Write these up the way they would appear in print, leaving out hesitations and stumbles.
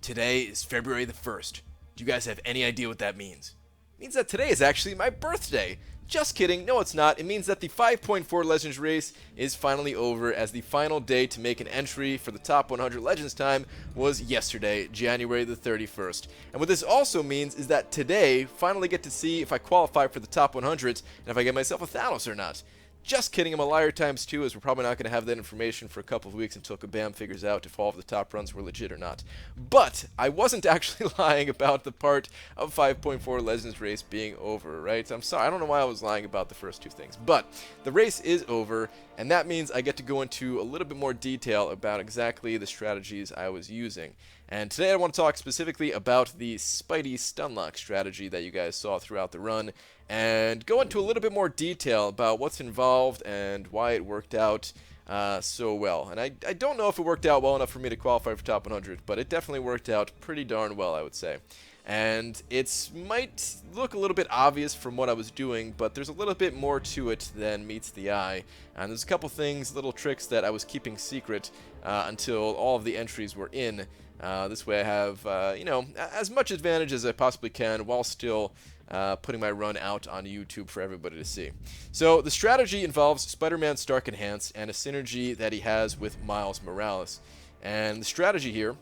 Today is February the 1st. Do you guys have any idea what that means? It means that today is actually my birthday. Just kidding, no it's not. It means that the 5.4 Legends race is finally over, as the final day to make an entry for the top 100 Legends time was yesterday, January the 31st. And what this also means is that today, finally get to see if I qualify for the top 100 and if I get myself a Thanos or not. Just kidding, I'm a liar times two, as we're probably not going to have that information for a couple of weeks until Kabam figures out if all of the top runs were legit or not. But I wasn't actually lying about the part of 5.4 Legends race being over, right? I'm sorry, I don't know why I was lying about the first two things. But the race is over, and that means I get to go into a little bit more detail about exactly the strategies I was using. And today I want to talk specifically about the Spidey Stun Lock strategy that you guys saw throughout the run, and go into a little bit more detail about what's involved and why it worked out so well. And I don't know if it worked out well enough for me to qualify for top 100, but it definitely worked out pretty darn well, I would say. And it might look a little bit obvious from what I was doing, but there's a little bit more to it than meets the eye. And there's a couple things, little tricks that I was keeping secret until all of the entries were in. This way I have, you know, as much advantage as I possibly can while still putting my run out on YouTube for everybody to see. So the strategy involves Spider-Man Stark Enhanced and a synergy that he has with Miles Morales. And the strategy here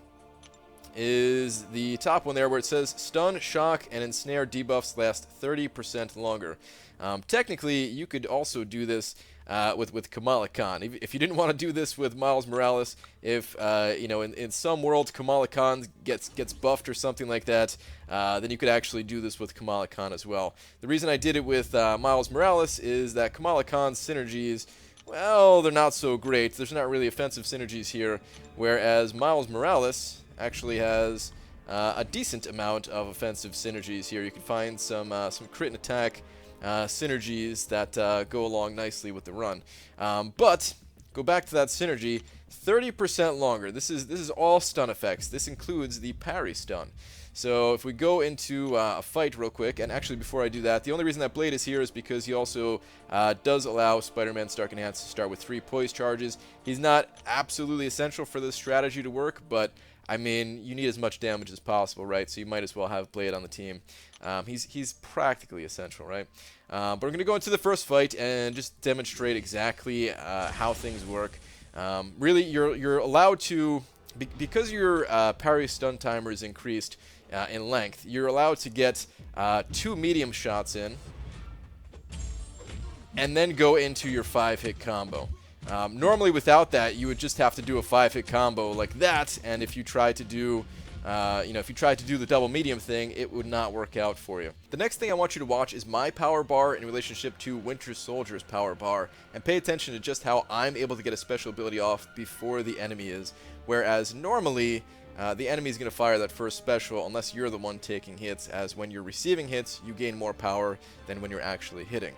is the top one there where it says Stun, Shock, and Ensnare debuffs last 30% longer. Technically, you could also do this with Kamala Khan. If you didn't want to do this with Miles Morales, if you know, in some worlds Kamala Khan gets buffed or something like that, then you could actually do this with Kamala Khan as well. The reason I did it with Miles Morales is that Kamala Khan's synergies, well, they're not so great. There's not really offensive synergies here, whereas Miles Morales actually has a decent amount of offensive synergies here. You can find some crit and attack synergies that go along nicely with the run. But go back to that synergy, 30% longer. This is all stun effects. This includes the parry stun. So if we go into a fight real quick, and actually before I do that, the only reason that Blade is here is because he also does allow Spider-Man Stark Enhanced to start with 3 poise charges. He's not absolutely essential for this strategy to work, but I mean, you need as much damage as possible, right? So you might as well have Blade on the team. He's practically essential, right? But we're going to go into the first fight and just demonstrate exactly how things work. Really, you're allowed to, because your parry stun timer is increased in length, you're allowed to get 2 medium shots in, and then go into your 5-hit combo. Normally without that, you would just have to do a 5-hit combo like that, and if you tried to do if you tried to do the double medium thing, it would not work out for you. The next thing I want you to watch is my power bar in relationship to Winter Soldier's power bar, and pay attention to just how I'm able to get a special ability off before the enemy is, whereas normally the enemy is going to fire that first special unless you're the one taking hits, as when you're receiving hits, you gain more power than when you're actually hitting.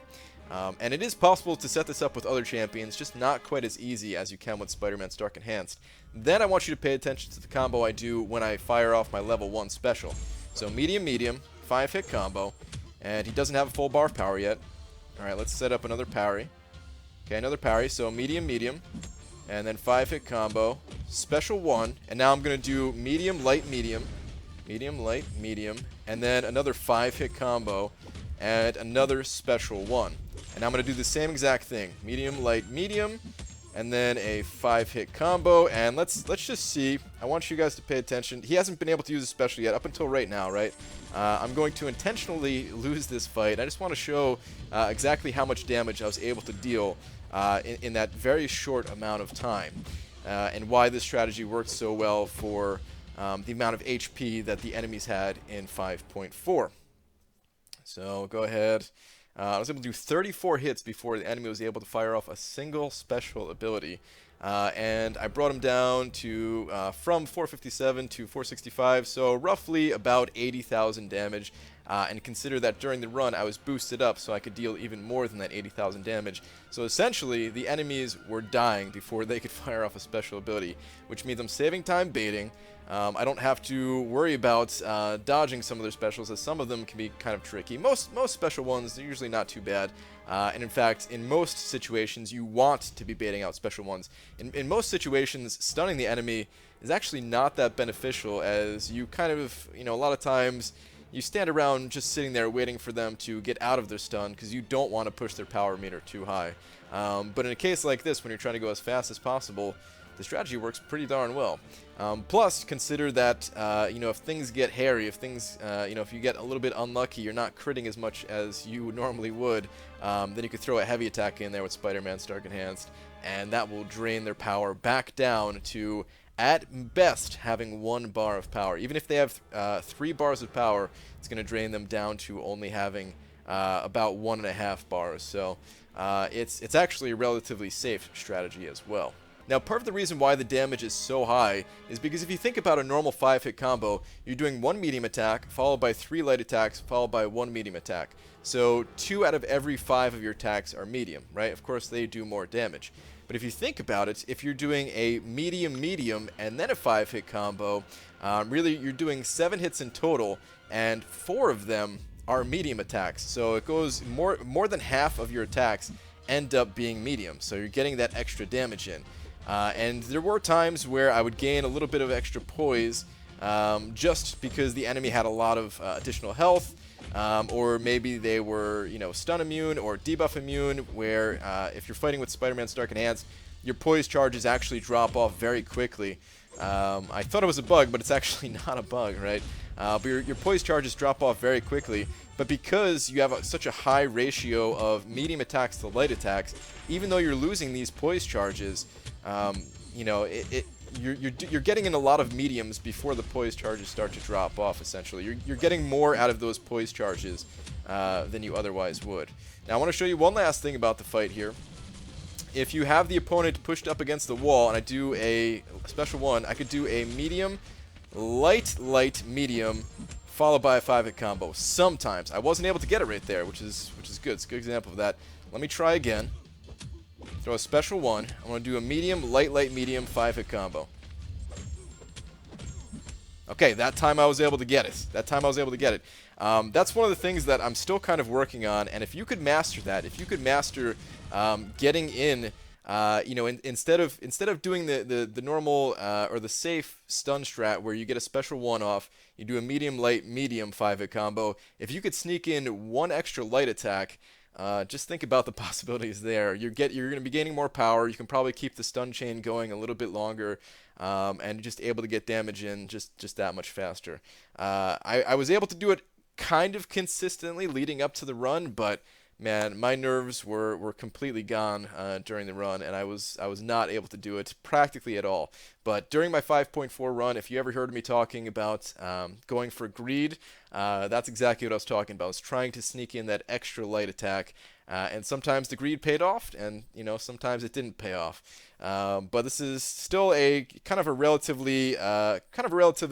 And it is possible to set this up with other champions, just not quite as easy as you can with Spider-Man Stark Enhanced. Then I want you to pay attention to the combo I do when I fire off my level 1 special. So medium, medium, 5-hit combo, and he doesn't have a full bar of power yet. Alright, let's set up another parry. Okay, another parry, so medium, medium, and then 5-hit combo, special 1, and now I'm going to do medium, light, medium, medium, light, medium, and then another 5-hit combo, and another special 1. And I'm going to do the same exact thing. Medium, light, medium, and then a 5-hit combo. And let's just see. I want you guys to pay attention. He hasn't been able to use a special yet up until right now, right? I'm going to intentionally lose this fight. I just want to show exactly how much damage I was able to deal in that very short amount of time. And why this strategy worked so well for the amount of HP that the enemies had in 5.4. So go ahead. I was able to do 34 hits before the enemy was able to fire off a single special ability. And I brought him down to from 457 to 465, so roughly about 80,000 damage. and consider that during the run I was boosted up so I could deal even more than that 80,000 damage. So essentially, the enemies were dying before they could fire off a special ability, which means I'm saving time baiting. I don't have to worry about dodging some of their specials, as some of them can be kind of tricky. Most special ones, they're usually not too bad. And in fact, in most situations, you want to be baiting out special ones. In most situations, stunning the enemy is actually not that beneficial, as you kind of, a lot of times, you stand around just sitting there waiting for them to get out of their stun, because you don't want to push their power meter too high. But in a case like this, when you're trying to go as fast as possible, the strategy works pretty darn well. Plus, consider that, if things get hairy, if things, if you get a little bit unlucky, you're not critting as much as you normally would, then you could throw a heavy attack in there with Spider-Man Stark Enhanced, and that will drain their power back down to, at best, having 1 bar of power. Even if they have 3 bars of power, it's going to drain them down to only having about 1.5 bars. So it's actually a relatively safe strategy as well. Now, part of the reason why the damage is so high is because if you think about a normal 5-hit combo, you're doing 1 medium attack, followed by 3 light attacks, followed by 1 medium attack. So 2 out of every 5 of your attacks are medium, right? Of course, they do more damage. But if you think about it, if you're doing a medium, and then a 5-hit combo, really you're doing 7 hits in total, and 4 of them are medium attacks. So it goes more than half of your attacks end up being medium. So you're getting that extra damage in. And there were times where I would gain a little bit of extra poise just because the enemy had a lot of additional health, or maybe they were, stun immune or debuff immune, where if you're fighting with Spider-Man Stark Enhanced, your poise charges actually drop off very quickly. I thought it was a bug, but it's actually not a bug, right? But your poise charges drop off very quickly. But because you have such a high ratio of medium attacks to light attacks, even though you're losing these poise charges, you're getting in a lot of mediums before the poise charges start to drop off, essentially. You're getting more out of those poise charges than you otherwise would. Now, I want to show you one last thing about the fight here. If you have the opponent pushed up against the wall, and I do a special one, I could do a medium, light, medium, followed by a 5-hit combo. Sometimes. I wasn't able to get it right there, which is good. It's a good example of that. Let me try again. Throw a special one. I want to do a medium, light, medium, 5-hit combo. Okay, that time I was able to get it. That's one of the things that I'm still kind of working on, and if you could master that, if you could master getting in, instead of doing the normal or the safe stun strat where you get a special one-off, you do a medium, light, medium 5-hit combo. If you could sneak in 1 extra light attack, just think about the possibilities there. You're going to be gaining more power. You can probably keep the stun chain going a little bit longer, and just able to get damage in just that much faster. I was able to do it kind of consistently leading up to the run, but man, my nerves were completely gone during the run, and I was not able to do it practically at all. But during my 5.4 run, if you ever heard me talking about going for greed, that's exactly what I was talking about. I was trying to sneak in that extra light attack, and sometimes the greed paid off, and sometimes it didn't pay off. But this is still a kind of a relatively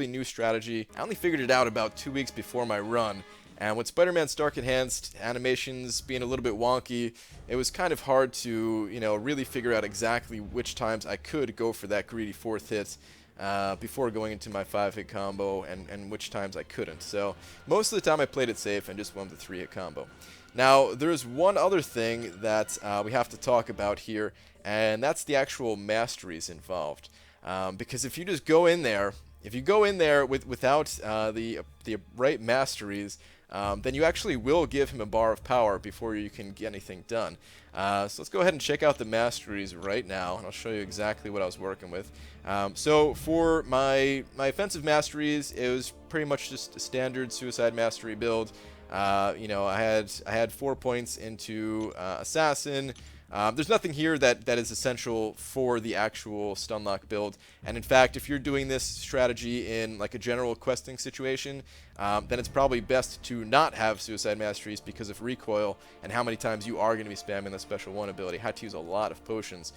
new strategy. I only figured it out about 2 weeks before my run. And with Spider-Man Stark Enhanced animations being a little bit wonky, it was kind of hard to, really figure out exactly which times I could go for that greedy 4th hit before going into my 5-hit combo, and which times I couldn't. So most of the time I played it safe and just went with the 3-hit combo. Now, there's one other thing that we have to talk about here, and that's the actual masteries involved. Because if you just go in there, without the right masteries, then you actually will give him a bar of power before you can get anything done. So let's go ahead and check out the masteries right now, and I'll show you exactly what I was working with. So for my offensive masteries, it was pretty much just a standard suicide mastery build. I had 4 points into assassin. There's nothing here that is essential for the actual stun lock build, and in fact, if you're doing this strategy in like a general questing situation, then it's probably best to not have suicide masteries because of recoil and how many times you are going to be spamming the special one ability. I had to use a lot of potions.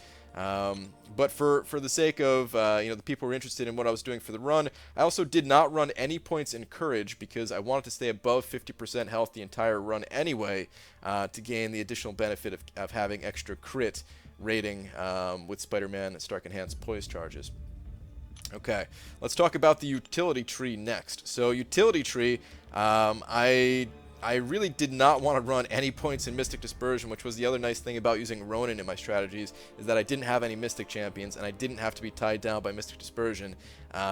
But for the sake of the people who are interested in what I was doing for the run, I also did not run any points in courage because I wanted to stay above 50% health the entire run anyway, to gain the additional benefit of having extra crit rating with Spider-Man Stark Enhanced Poise charges. Okay, let's talk about the utility tree next. So utility tree, I really did not want to run any points in Mystic Dispersion, which was the other nice thing about using Ronin in my strategies, is that I didn't have any Mystic champions, and I didn't have to be tied down by Mystic Dispersion,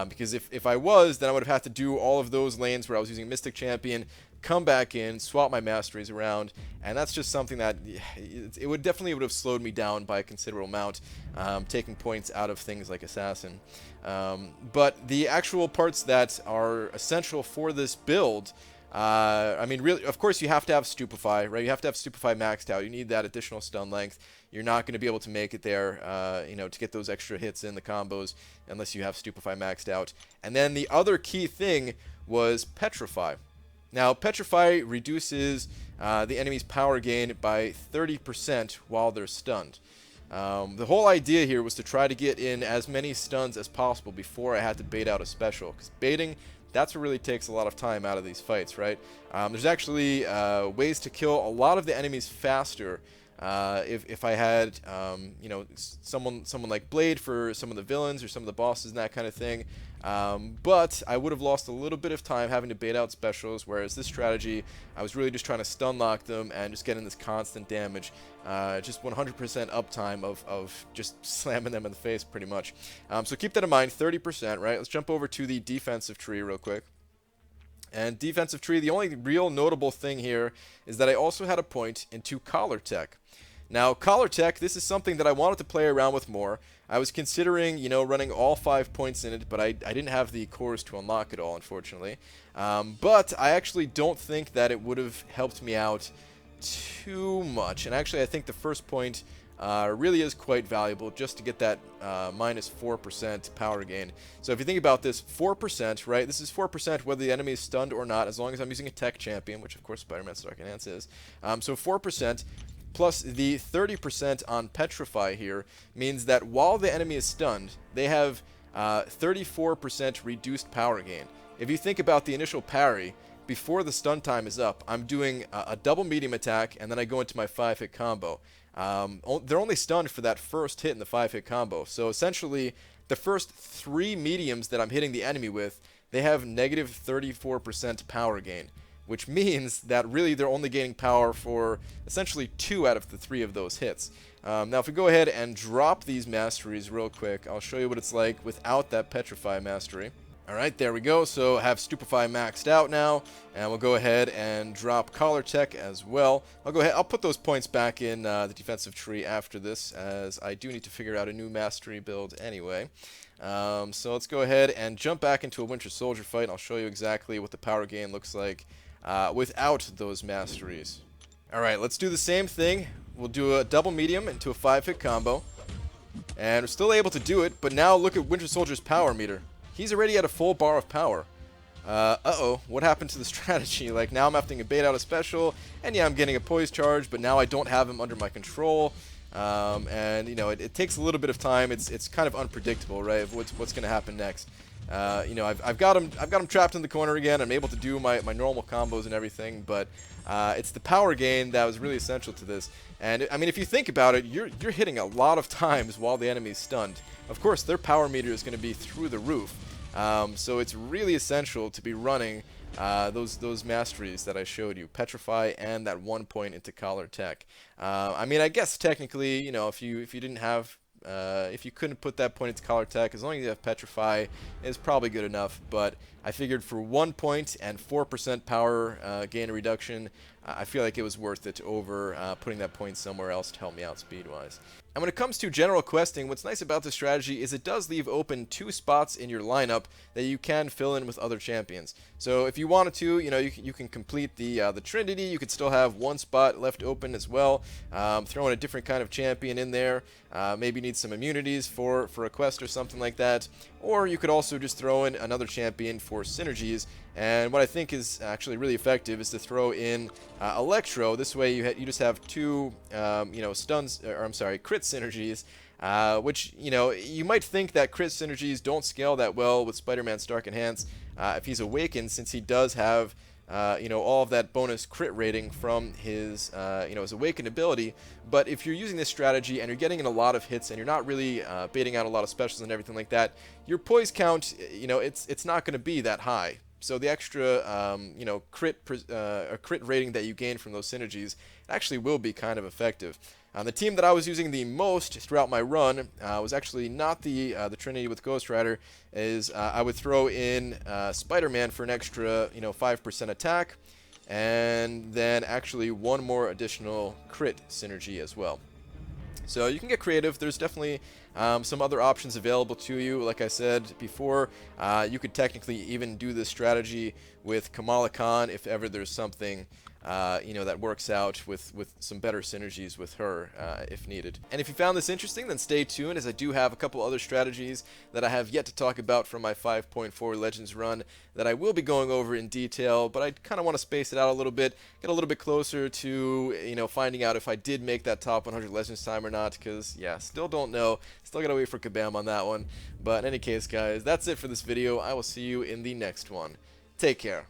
because if I was, then I would have had to do all of those lanes where I was using Mystic Champion, come back in, swap my Masteries around, and that's just something that it would have slowed me down by a considerable amount, taking points out of things like Assassin. But the actual parts that are essential for this build, I mean, really, of course, you have to have Stupefy, right? You have to have Stupefy maxed out. You need that additional stun length. You're not going to be able to make it there, to get those extra hits in the combos unless you have Stupefy maxed out. And then the other key thing was Petrify. Now, Petrify reduces the enemy's power gain by 30% while they're stunned. The whole idea here was to try to get in as many stuns as possible before I had to bait out a special, because baiting, that's what really takes a lot of time out of these fights, right? There's actually ways to kill a lot of the enemies faster if I had, someone like Blade for some of the villains or some of the bosses and that kind of thing. But I would have lost a little bit of time having to bait out specials, whereas this strategy, I was really just trying to stun lock them and just getting this constant damage. Just 100% uptime of just slamming them in the face, pretty much. So keep that in mind, 30%, right? Let's jump over to the defensive tree real quick. And defensive tree, the only real notable thing here is that I also had a point into Collar Tech. Now, Collar Tech, this is something that I wanted to play around with more. I was considering, running all 5 points in it, but I didn't have the cores to unlock it all, unfortunately. But I actually don't think that it would have helped me out too much. And actually, I think the first point really is quite valuable just to get that minus 4% power gain. So if you think about this, 4%, right? This is 4% whether the enemy is stunned or not, as long as I'm using a tech champion, which of course Spider-Man Stark Enhance is. So 4%. Plus the 30% on Petrify here means that while the enemy is stunned, they have 34% reduced power gain. If you think about the initial parry, before the stun time is up, I'm doing a double medium attack, and then I go into my 5-hit combo. They're only stunned for that first hit in the 5-hit combo. So essentially, the first 3 mediums that I'm hitting the enemy with, they have negative 34% power gain, which means that really they're only gaining power for essentially 2 out of the 3 of those hits. Now, if we go ahead and drop these masteries real quick, I'll show you what it's like without that Petrify mastery. Alright, there we go. So I have Stupefy maxed out now, and we'll go ahead and drop Collar Tech as well. I'll put those points back in the defensive tree after this, as I do need to figure out a new mastery build anyway. So let's go ahead and jump back into a Winter Soldier fight, and I'll show you exactly what the power gain looks like without those masteries. Alright, let's do the same thing. We'll do a double medium into a 5-hit combo, and we're still able to do it, but now look at Winter Soldier's power meter. He's already at a full bar of power. Uh-oh, what happened to the strategy? Like, now I'm having to bait out a special, and yeah, I'm getting a poise charge, but now I don't have him under my control. And, it takes a little bit of time. It's kind of unpredictable, right, of what's going to happen next. I've got him trapped in the corner again. I'm able to do my normal combos and everything, but it's the power gain that was really essential to this. And, I mean, if you think about it, you're hitting a lot of times while the enemy's stunned. Of course, their power meter is going to be through the roof. So it's really essential to be running those masteries that I showed you, Petrify and that 1 point into Collar Tech. I mean, I guess technically, if you didn't have, if you couldn't put that point into Collar Tech, as long as you have Petrify, is probably good enough. But I figured for 1 point and 4% power gain reduction, I feel like it was worth it over putting that point somewhere else to help me out speed-wise. And when it comes to general questing, what's nice about this strategy is it does leave open 2 spots in your lineup that you can fill in with other champions. So if you wanted to, you can complete the Trinity. You could still have 1 spot left open as well. Throw in a different kind of champion in there. Maybe need some immunities for a quest or something like that. Or you could also just throw in another champion for synergies. And what I think is actually really effective is to throw in Electro. This way you just have 2, crit synergies which, you know, you might think that crit synergies don't scale that well with Spider-Man Stark Enhance if he's awakened, since he does have you know, all of that bonus crit rating from his, you know, his awakened ability. But if you're using this strategy and you're getting in a lot of hits and you're not really baiting out a lot of specials and everything like that, your poise count, you know, it's not going to be that high. So the extra, you know, crit rating that you gain from those synergies actually will be kind of effective. The team that I was using the most throughout my run was actually not the Trinity with Ghost Rider. I would throw in Spider-Man for an extra, you know, 5% attack, and then actually one more additional crit synergy as well. So you can get creative. There's definitely some other options available to you. Like I said before, you could technically even do this strategy with Kamala Khan if ever there's something you know, that works out with some better synergies with her if needed. And if you found this interesting, then stay tuned, as I do have a couple other strategies that I have yet to talk about from my 5.4 Legends run that I will be going over in detail, but I kind of want to space it out a little bit, get a little bit closer to, you know, finding out if I did make that top 100 Legends time or not, because, yeah, still don't know. Still gotta wait for Kabam on that one. But in any case, guys, that's it for this video. I will see you in the next one. Take care.